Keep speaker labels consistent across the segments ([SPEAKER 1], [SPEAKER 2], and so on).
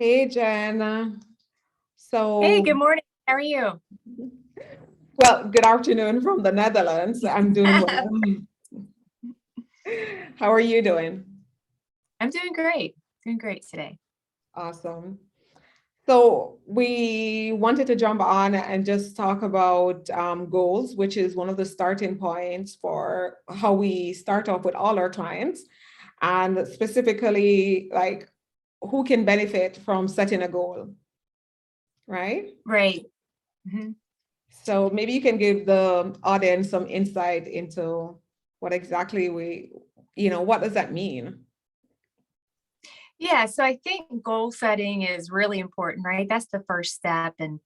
[SPEAKER 1] Hey, Jen.
[SPEAKER 2] Hey,
[SPEAKER 1] So,
[SPEAKER 2] good morning. How are you?
[SPEAKER 1] well, good afternoon from the Netherlands. I'm doing well. How are you doing?
[SPEAKER 2] I'm doing great. Doing great today.
[SPEAKER 1] Awesome. So, we wanted to jump on and just talk about goals, which is one of the starting points for how we start off with all our clients, and specifically, like, who can benefit from setting a goal, right?
[SPEAKER 2] Right. Mhm.
[SPEAKER 1] So maybe you can give the audience some insight into what exactly what does that mean?
[SPEAKER 2] Yeah, so I think goal setting is really important, right? That's the first step. And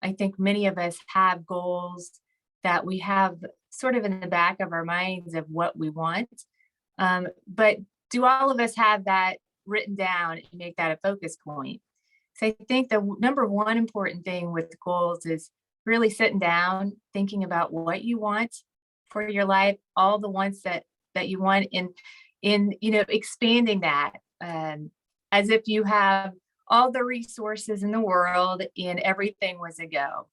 [SPEAKER 2] I think many of us have goals that we have sort of in the back of our minds of what we want. But do all of us have that written down and make that a focus point? So I think the number one important thing with goals is really sitting down, thinking about what you want for your life, all the wants that you want, in expanding that, as if you have all the resources in the world and everything was a go.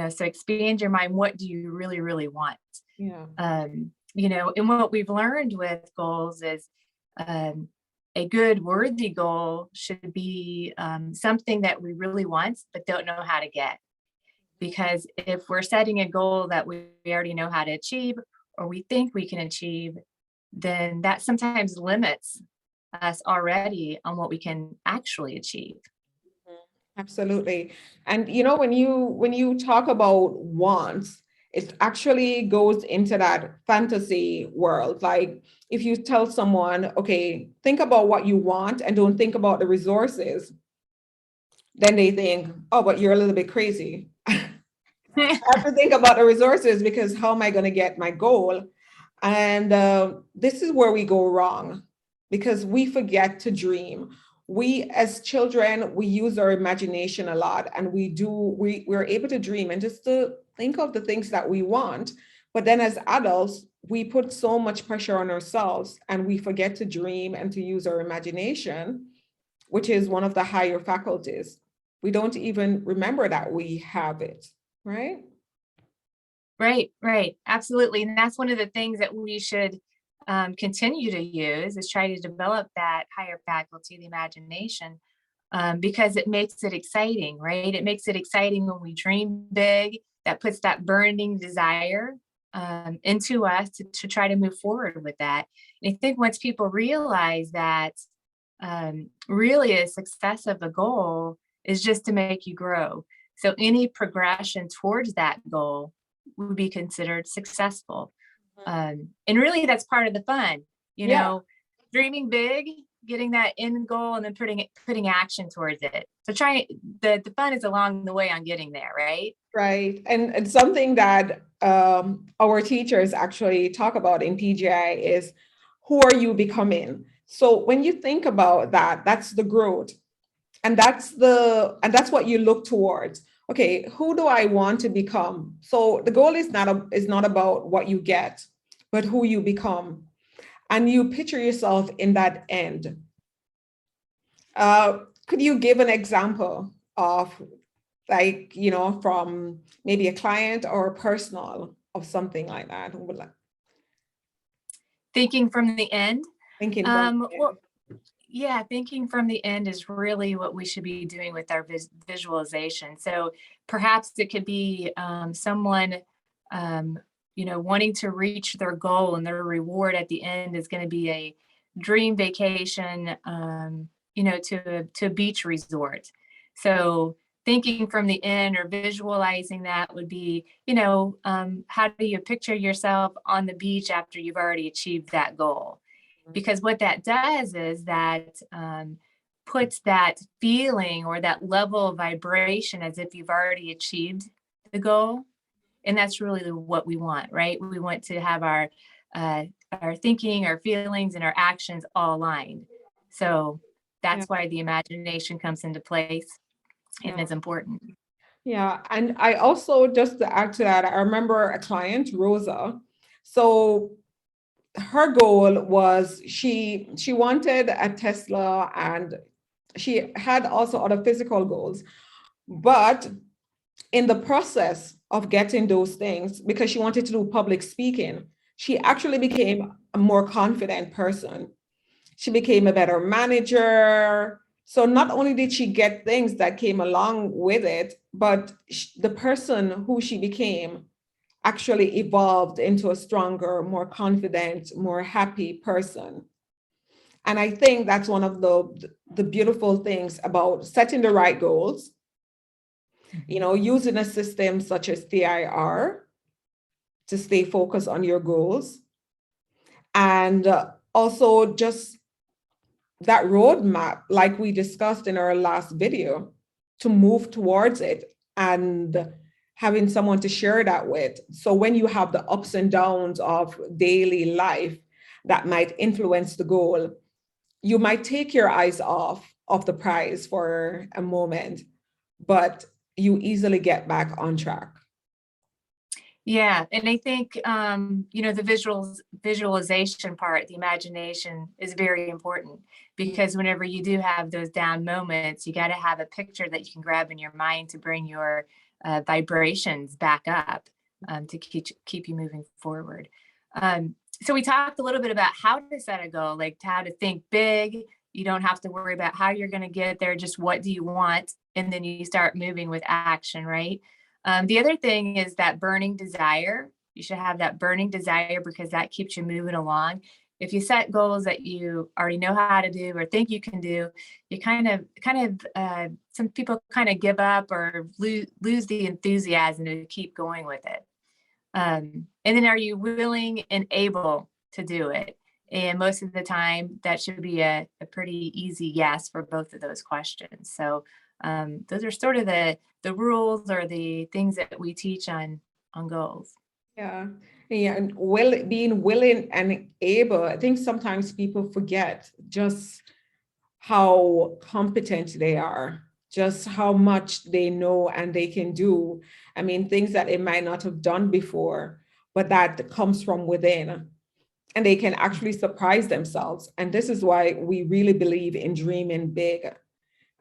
[SPEAKER 2] So expand your mind. What do you really, really want?
[SPEAKER 1] Yeah.
[SPEAKER 2] And what we've learned with goals is um, a good, worthy goal should be something that we really want, but don't know how to get. Because if we're setting a goal that we already know how to achieve, or we think we can achieve, then that sometimes limits us already on what we can actually achieve.
[SPEAKER 1] Absolutely. And when you talk about wants, it actually goes into that fantasy world. Like if you tell someone, okay, think about what you want and don't think about the resources, then they think, oh, but you're a little bit crazy. I have to think about the resources because how am I going to get my goal? And this is where we go wrong because we forget to dream. We, as children, we use our imagination a lot and we're able to dream and just to think of the things that we want. But then as adults, we put so much pressure on ourselves and we forget to dream and to use our imagination, which is one of the higher faculties. We don't even remember that we have it, right?
[SPEAKER 2] Right, right. Absolutely. And that's one of the things that we should continue to use is try to develop that higher faculty, the imagination, because it makes it exciting, right? It makes it exciting when we dream big. That puts that burning desire into us to try to move forward with that. And I think once people realize that really a success of a goal is just to make you grow. So any progression towards that goal would be considered successful. And really, that's part of the fun, you
[SPEAKER 1] Yeah.
[SPEAKER 2] know, dreaming big, getting that end goal, and then putting action towards it. So the fun is along the way on getting there, right?
[SPEAKER 1] Right. And something that our teachers actually talk about in PGI is who are you becoming? So when you think about that, that's the growth. And that's what you look towards. Okay, who do I want to become? So the goal is not about what you get, but who you become. And you picture yourself in that end. Could you give an example of like from maybe a client or a personal of something like that who would like
[SPEAKER 2] Thinking from the end.
[SPEAKER 1] thinking from
[SPEAKER 2] Well, yeah, thinking from the end is really what we should be doing with our visualization. So perhaps it could be someone, um, wanting to reach their goal, and their reward at the end is going to be a dream vacation, to a beach resort. So thinking from the end or visualizing that would be, how do you picture yourself on the beach after you've already achieved that goal? Because what that does is that puts that feeling or that level of vibration as if you've already achieved the goal. And that's really what we want, right? We want to have uh, our thinking, our feelings, and our actions all aligned. So
[SPEAKER 1] yeah,
[SPEAKER 2] that's why the imagination comes into place and
[SPEAKER 1] yeah,
[SPEAKER 2] is important.
[SPEAKER 1] yeah. And I also, just to add to that, I remember a client, Rosa. So her goal was she wanted a Tesla, and She had also other physical goals, but in the process of getting those things, because she wanted to do public speaking, she actually became a more confident person. She became a better manager. So not only did she get things that came along with it, but the person who she became actually evolved into a stronger, more confident, more happy person. And I think that's one of the beautiful things about setting the right goals, using a system such as TIR to stay focused on your goals. And also just that roadmap, like we discussed in our last video, to move towards it and having someone to share that with. So when you have the ups and downs of daily life that might influence the goal, you might take your eyes off of the prize for a moment, but you easily get back on track.
[SPEAKER 2] Yeah, and I think the visualization part, the imagination is very important because whenever you do have those down moments, you got to have a picture that you can grab in your mind to bring your vibrations back up to keep you moving forward. So we talked a little bit about how to set a goal, like how to think big. You don't have to worry about how you're going to get there, just what do you want, and then you start moving with action, right? The other thing is that burning desire. You should have that burning desire because that keeps you moving along. If you set goals that you already know how to do or think you can do, you some people kind of give up or lose the enthusiasm to keep going with it. And then are you willing and able to do it? And most of the time, that should be a pretty easy yes for both of those questions. So those are sort of the rules or the things that we teach on goals.
[SPEAKER 1] Yeah. Yeah. And being willing and able, I think sometimes people forget just how competent they are, just how much they know and they can do. I mean, things that they might not have done before, but that comes from within. And they can actually surprise themselves. And this is why we really believe in dreaming big.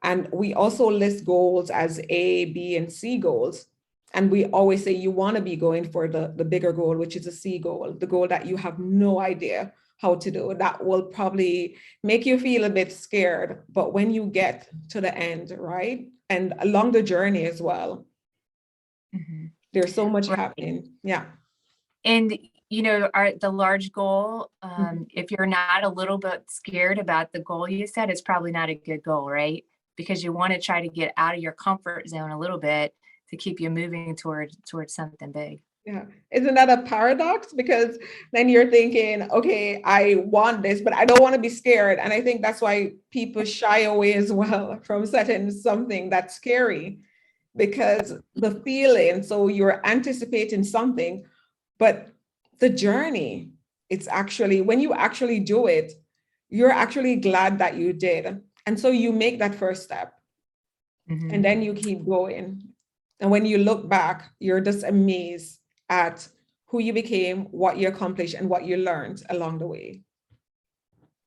[SPEAKER 1] And we also list goals as A, B, and C goals. And we always say you want to be going for the bigger goal, which is a C goal, the goal that you have no idea how to do. That will probably make you feel a bit scared. But when you get to the end, right? And along the journey as well, there's so much
[SPEAKER 2] Right.
[SPEAKER 1] happening. Yeah.
[SPEAKER 2] And the large goal, if you're not a little bit scared about the goal you set, it's probably not a good goal, right? Because you want to try to get out of your comfort zone a little bit to keep you moving towards something big.
[SPEAKER 1] Yeah. Isn't that a paradox? Because then you're thinking, okay, I want this, but I don't want to be scared. And I think that's why people shy away as well from setting something that's scary, because the feeling, so you're anticipating something, but the journey, it's actually, when you actually do it, you're actually glad that you did. And so you make that first step and then you keep going. And when you look back, you're just amazed at who you became, what you accomplished, and what you learned along the way.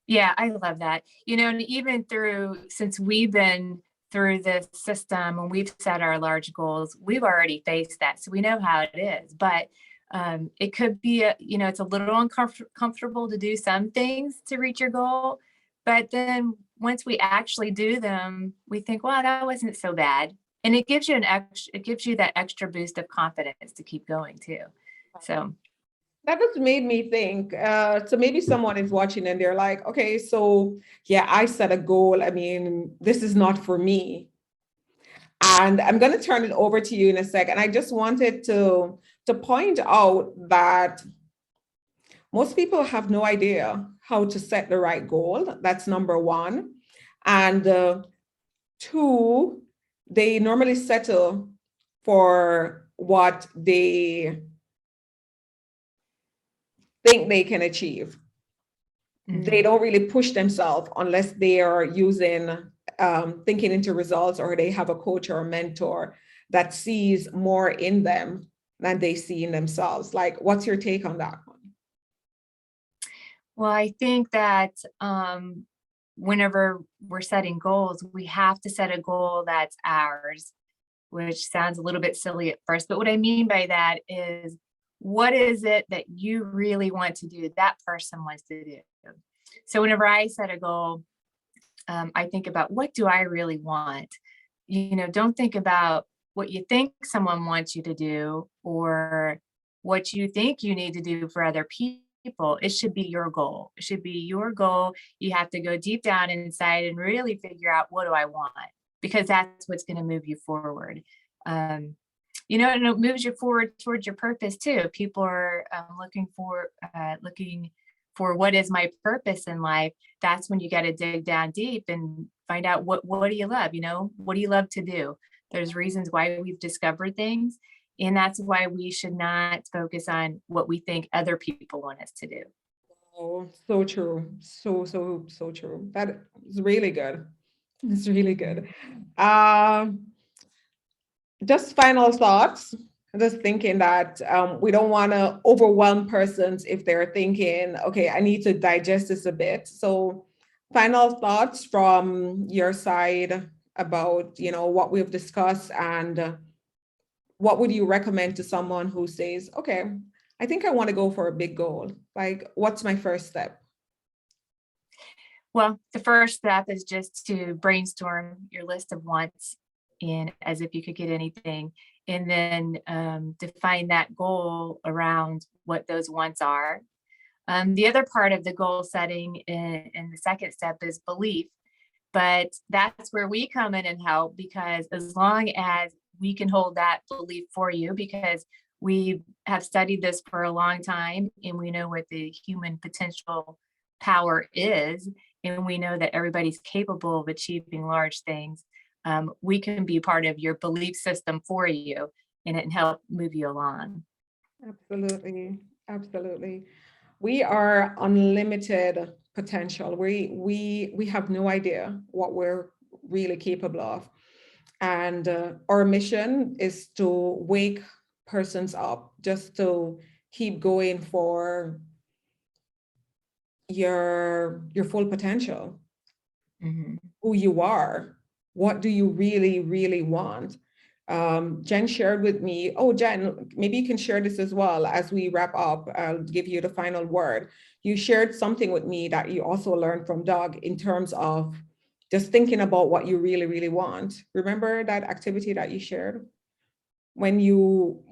[SPEAKER 2] Yeah, I love that. And even since we've been through this system and we've set our large goals, we've already faced that. So we know how it is. But it could be, it's a little uncomfortable to do some things to reach your goal. But then once we actually do them, we think, wow, that wasn't so bad. And it gives you that extra boost of confidence to keep going too. So
[SPEAKER 1] That just made me think. So maybe someone is watching and they're like, okay, so yeah, I set a goal. I mean, this is not for me. And I'm going to turn it over to you in a second. I just wanted to point out that most people have no idea how to set the right goal. That's number one. And two, they normally settle for what they think they can achieve. They don't really push themselves unless they are using thinking into results, or they have a coach or a mentor that sees more in them than they see in themselves. Like, what's your take on that one?
[SPEAKER 2] Well, I think that whenever we're setting goals, we have to set a goal that's ours, which sounds a little bit silly at first. But what I mean by that is, what is it that you really want to do, that person wants to do? So whenever I set a goal, I think about, what do I really want? Don't think about what you think someone wants you to do or what you think you need to do for other people. It should be your goal. It should be your goal. You have to go deep down inside and really figure out, what do I want? Because that's what's going to move you forward. And it moves you forward towards your purpose too. People are looking for what is my purpose in life. That's when you got to dig down deep and find out, what do you love? What do you love to do? There's reasons why we've discovered things, and that's why we should not focus on what we think other people want us to do.
[SPEAKER 1] Oh, so true. So true. That is really good. It's really good. Um, just final thoughts. Just thinking that we don't want to overwhelm persons if they're thinking, okay, I need to digest this a bit. So, final thoughts from your side about, what we've discussed, and what would you recommend to someone who says, okay, I think I want to go for a big goal. Like, what's my first step?
[SPEAKER 2] Well, the first step is just to brainstorm your list of wants, and as if you could get anything, and then define that goal around what those wants are. The other part of the goal setting in the second step is belief, but that's where we come in and help, because as long as we can hold that belief for you, because we have studied this for a long time and we know what the human potential power is, and we know that everybody's capable of achieving large things. We can be part of your belief system for you, and it can help move you along.
[SPEAKER 1] Absolutely. Absolutely. We are unlimited potential. We have no idea what we're really capable of. And our mission is to wake persons up, just to keep going for your full potential,
[SPEAKER 2] Mhm.
[SPEAKER 1] who you are, what do you really, really want. Jen shared with me, oh, Jen, maybe you can share this as well as we wrap up. I'll give you the final word. You shared something with me that you also learned from Doug in terms of just thinking about what you really, really want. Remember that activity that you shared? When you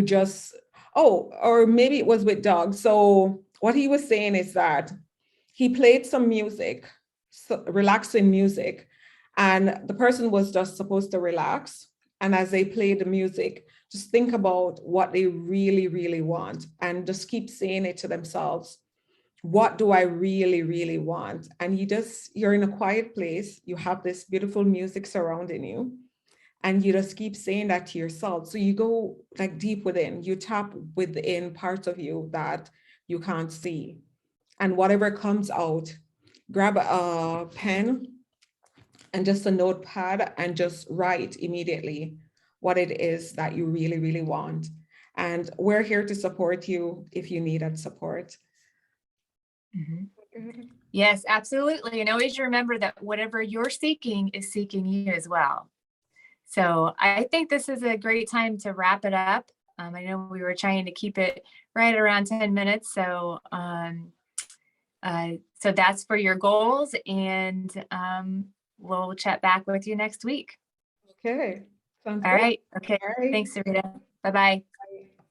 [SPEAKER 1] just, oh, or maybe it was with Doug. So what he was saying is that he played some music, so relaxing music, and the person was just supposed to relax. And as they play the music, just think about what they really, really want, and just keep saying it to themselves. What do I really, really want? And you're in a quiet place, you have this beautiful music surrounding you, and you just keep saying that to yourself. So you go like deep within, you tap within parts of you that you can't see. And whatever comes out, grab a pen and just a notepad and just write immediately what it is that you really, really want. And we're here to support you if you need that support.
[SPEAKER 2] Mhm. Yes, absolutely. And always remember that whatever you're seeking is seeking you as well. So I think this is a great time to wrap it up. I know we were trying to keep it right around 10 minutes. So that's for your goals, and we'll chat back with you next week.
[SPEAKER 1] Okay, sounds
[SPEAKER 2] All
[SPEAKER 1] good.
[SPEAKER 2] right. Okay.
[SPEAKER 1] All right.
[SPEAKER 2] Thanks, Sarita. Bye-bye.